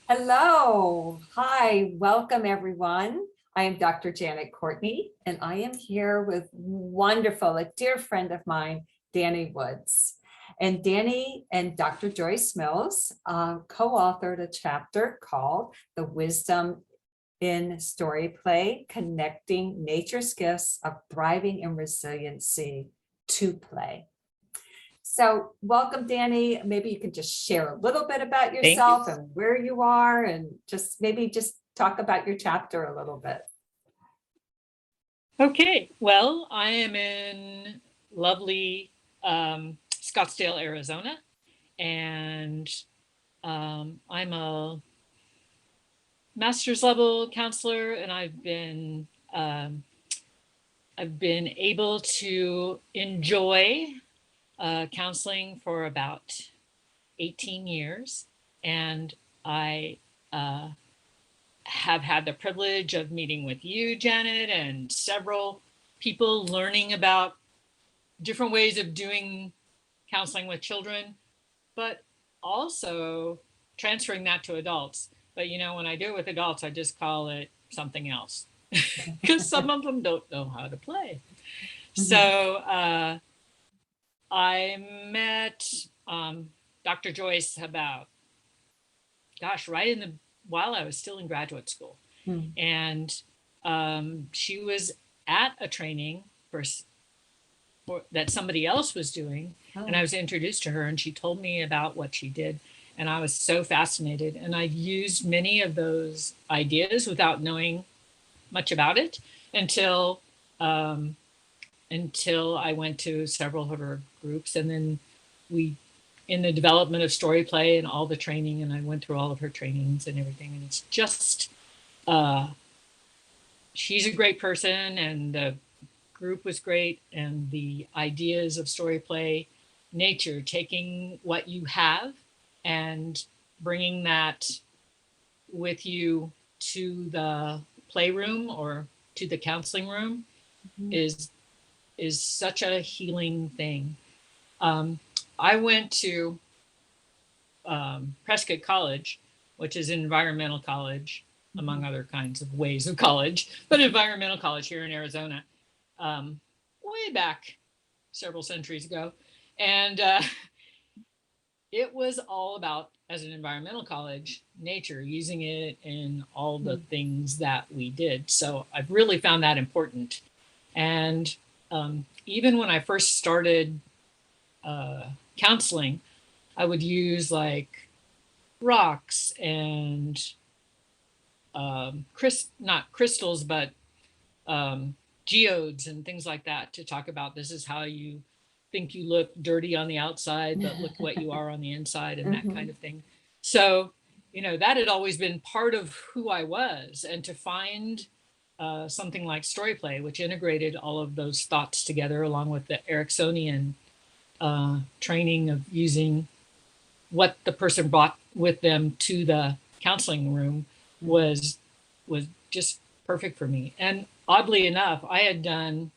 Hello. Hi. Welcome, everyone. I am Dr. Janet Courtney, and I am here with a dear friend of mine, Dani Woods. And Dani and Dr. Joyce Mills co-authored a chapter called The Wisdom in StoryPlay, Connecting Nature's Gifts of Thriving and Resiliency to Play. So welcome, Dani. Maybe you can just share a little bit about yourself and where you are, and just talk about your chapter a little bit. Okay, well, I am in lovely Scottsdale, Arizona, and I'm a master's level counselor, and I've been able to enjoy counseling for about 18 years, and I have had the privilege of meeting with you, Janet, and several people, learning about different ways of doing counseling with children, but also transferring that to adults. But when I do it with adults, I just call it something else because some of them don't know how to play. Mm-hmm. So I met Dr. Joyce about, while I was still in graduate school. And she was at a training that somebody else was doing. And I was introduced to her, and she told me about what she did. And I was so fascinated. And I used many of those ideas without knowing much about it until I went to several of her groups. And then in the development of StoryPlay and all the training, and I went through all of her trainings and everything. And it's just, she's a great person, and the group was great. And the ideas of StoryPlay, nature, taking what you have and bringing that with you to the playroom or to the counseling room is such a healing thing. I went to Prescott College, which is an environmental college, among other kinds of ways of college, but environmental college here in Arizona, way back several centuries ago. And it was all about, as an environmental college, nature, using it in all the things that we did. So I've really found that important. And even when I first started counseling, I would use like rocks and not crystals, but geodes and things like that to talk about, this is how you think you look dirty on the outside, but look what you are on the inside, and that kind of thing. So, that had always been part of who I was. And to find something like StoryPlay, which integrated all of those thoughts together, along with the Ericksonian training of using what the person brought with them to the counseling room, was just perfect for me. And oddly enough, I had done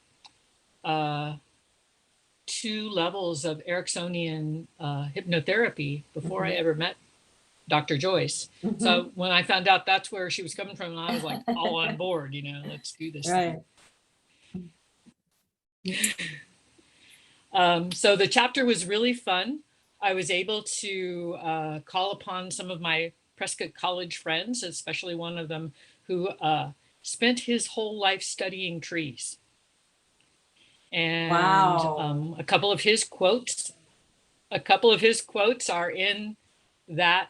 2 levels of Ericksonian hypnotherapy before I ever met Dr. Joyce. So when I found out that's where she was coming from, I was like all on board, let's do this thing. So the chapter was really fun. I was able to call upon some of my Prescott College friends, especially one of them who spent his whole life studying trees. And wow. a couple of his quotes are in that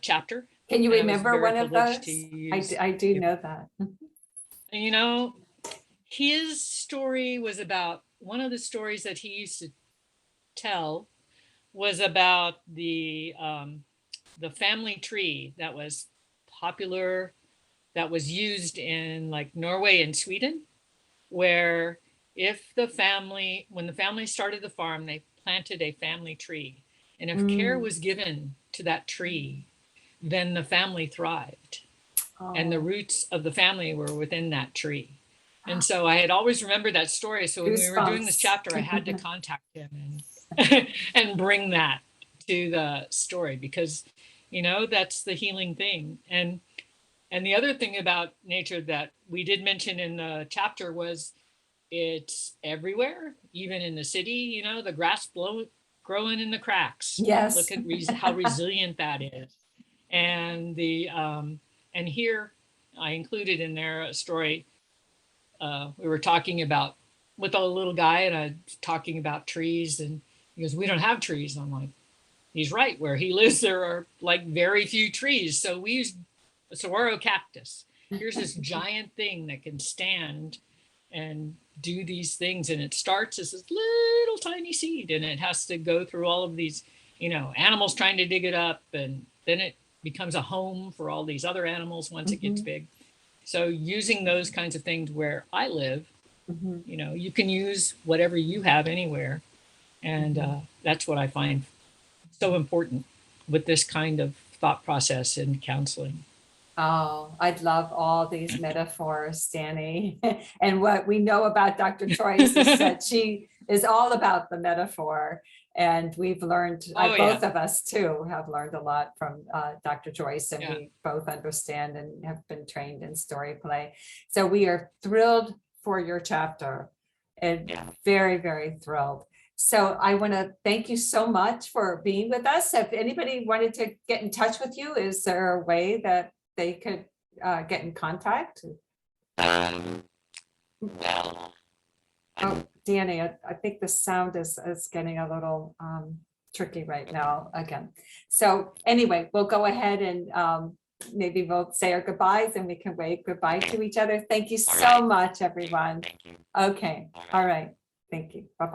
chapter. Can you remember one of those? I do know that. His story was about, one of the stories that he used to tell was about the family tree that was popular, that was used in like Norway and Sweden, where when the family started the farm, they planted a family tree. And if care was given to that tree, then the family thrived. And the roots of the family were within that tree. And so I had always remembered that story. So when we were doing this chapter, I had to contact him and bring that to the story, because That's the healing thing. And the other thing about nature that we did mention in the chapter was it's everywhere, even in the city, the grass growing in the cracks. Yes. Look at how resilient that is. And and here I included in there a story. We were talking about with a little guy, and I was talking about trees, and he goes, "We don't have trees." And I'm like, he's right. Where he lives, there are like very few trees. So we use a saguaro cactus. Here's this giant thing that can stand and do these things. And it starts as this little tiny seed, and it has to go through all of these, animals trying to dig it up. And then it becomes a home for all these other animals once it gets big. So using those kinds of things where I live, you can use whatever you have anywhere. And that's what I find so important with this kind of thought process in counseling. Oh, I'd love all these metaphors, Dani. And what we know about Dr. Joyce is that she is all about the metaphor. And we've learned, both of us too, have learned a lot from Dr. Joyce, and we both understand and have been trained in StoryPlay. So we are thrilled for your chapter, and very, very thrilled. So I want to thank you so much for being with us. If anybody wanted to get in touch with you, is there a way that they could get in contact? Well, Oh, Dani, I think the sound is getting a little tricky right now again. So anyway, we'll go ahead and maybe we'll say our goodbyes, and we can wave goodbye to each other. Thank you so much, everyone. thank you. Okay. All right. Thank you. Bye-bye.